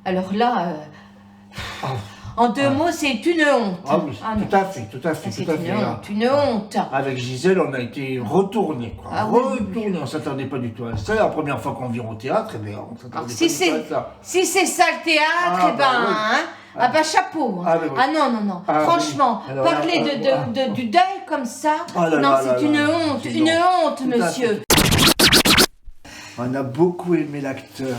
Alors là, Ah, en deux mots, c'est une honte. ah oui, Ah, non. tout à fait, tout à fait, C'est tout à fait. une honte. Avec Gisèle, on a été retournés, quoi. Ah oui, oui, Retournés, on s'attendait pas du tout à ça. La première fois qu'on vient au théâtre, eh bien, on Alors, s'attendait si pas du tout à ça. c'est ça le théâtre, Ah, eh ben, bah, oui. hein, ah bah chapeau. Hein. Ah, oui, oui. Ah non, non, non. Ah, Franchement, oui. Alors, parler du deuil comme ça, Ah là non, là c'est là une là, honte, c'est une une honte, Tout à monsieur. On a beaucoup aimé l'acteur.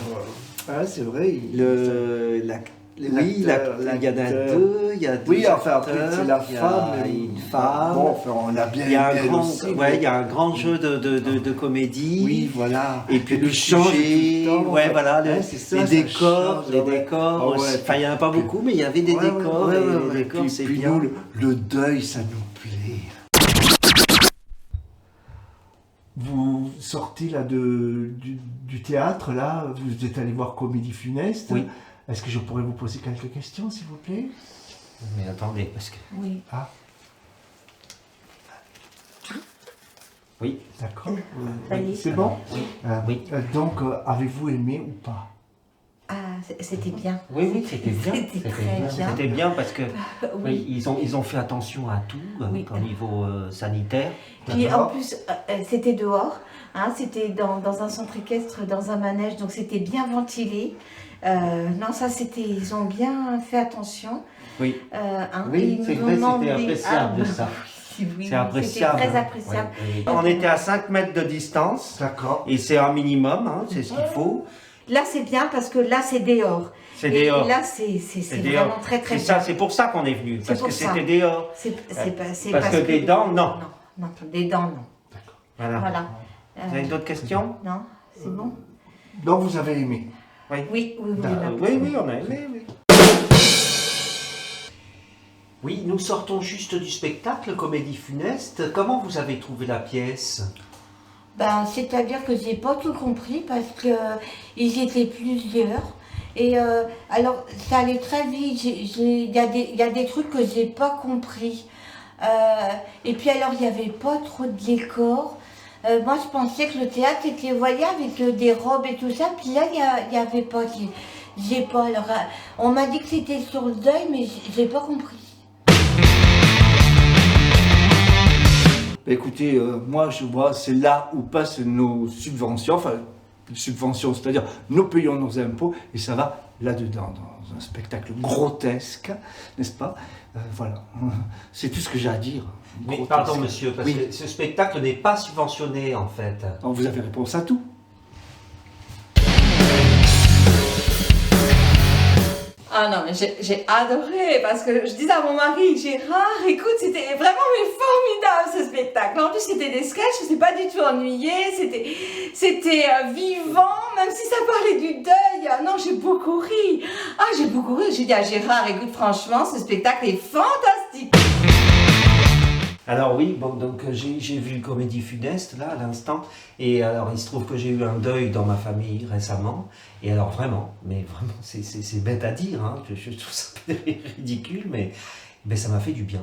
Ah, c'est vrai. Oui, il y en a deux, il y a deux Oui, enfin, après, acteurs, c'est la il y a femme. une femme. Bon, enfin, on a bien Il y a aimé un grand, aussi, il y a un grand jeu de comédie. Oui, voilà. Et puis Et le puis change tout sujet, le temps. ouais, voilà, Ouais, c'est ça, les ça décors, change, les ouais. décors. Ah ouais. Enfin, il n'y en a pas beaucoup, mais il y avait des décors, et les décors, Puis- c'est puis bien. nous, le deuil, ça nous plaît. Vous sortez là du théâtre, là, vous êtes allé voir Comédie Funeste. Oui. Est-ce que je pourrais vous poser quelques questions, s'il vous plaît? Mais attendez, parce que... Oui. Ah, Oui, d'accord. Allez. C'est bon? Oui. Oui. Donc, avez-vous aimé ou pas? Ah, c'était bien. Oui, c'était bien. C'était très bien. C'était bien parce que Oui. ils ont fait attention à tout Oui. au niveau sanitaire. Puis en D'accord. plus, c'était dehors, hein, c'était dans un centre équestre, dans un manège, donc c'était bien ventilé. Non, ça c'était, ils ont bien fait attention. Oui. Hein, Oui, ils c'est nous vrai, ont c'était demandé- appréciable, Ah, ça. oui, C'est appréciable. C'était très appréciable. Oui. On était à 5 mètres de distance. D'accord. Et c'est un minimum, hein, c'est ce qu'il faut. Là c'est bien parce que là c'est dehors. C'est Et dehors. là c'est vraiment très très C'est ça, bien. c'est pour ça qu'on est venu, C'est parce pour que ça. c'était dehors. C'est Parce que des dents, non. Non, des dents, non. Voilà. Voilà. Vous avez d'autres questions? Non, c'est bon. Donc, vous avez aimé? Oui, oui, oui. Oui, on a aimé, oui. Oui, nous sortons juste du spectacle Comédie Funeste. Comment vous avez trouvé la pièce? Ben, c'est-à-dire que j'ai pas tout compris parce que ils étaient plusieurs. Et alors, ça allait très vite. Il y a des trucs que j'ai pas compris. Et puis alors, il y avait pas trop de décors. Moi, je pensais que le théâtre était, vous voyez, avec des robes et tout ça. Puis là, il y avait pas. J'ai pas. Alors, on m'a dit que c'était sur le deuil, mais j'ai pas compris. Écoutez, moi je vois, c'est là où passent nos subventions, enfin, subventions, c'est-à-dire nous payons nos impôts, et ça va là-dedans, dans un spectacle grotesque, n'est-ce pas? Voilà, c'est tout ce que j'ai à dire. Mais Grotesque. pardon monsieur, parce Oui. que ce spectacle n'est pas subventionné en fait. Donc, vous avez réponse à tout. Ah non, mais j'ai adoré parce que je disais à mon mari, Gérard, écoute, c'était vraiment formidable ce spectacle. En plus, c'était des sketchs, je ne suis pas du tout ennuyée, c'était vivant, même si ça parlait du deuil. Ah non, j'ai beaucoup ri. Ah, j'ai beaucoup ri. J'ai dit à Gérard, écoute, franchement, ce spectacle est fantastique. Alors oui, bon, donc j'ai vu Comédie Funeste là à l'instant, et alors il se trouve que j'ai eu un deuil dans ma famille récemment, et alors vraiment, mais vraiment c'est bête à dire, hein, je trouve ça ridicule, mais ça m'a fait du bien.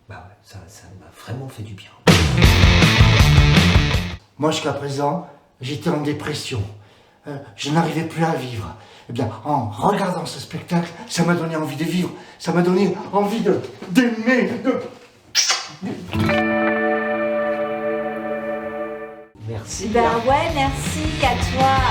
Bah ouais, ça m'a vraiment fait du bien. Moi jusqu'à présent, j'étais en dépression. Je n'arrivais plus à vivre. Eh bien, en regardant ce spectacle, ça m'a donné envie de vivre, ça m'a donné envie d'aimer, Merci. Ben ouais, merci à toi.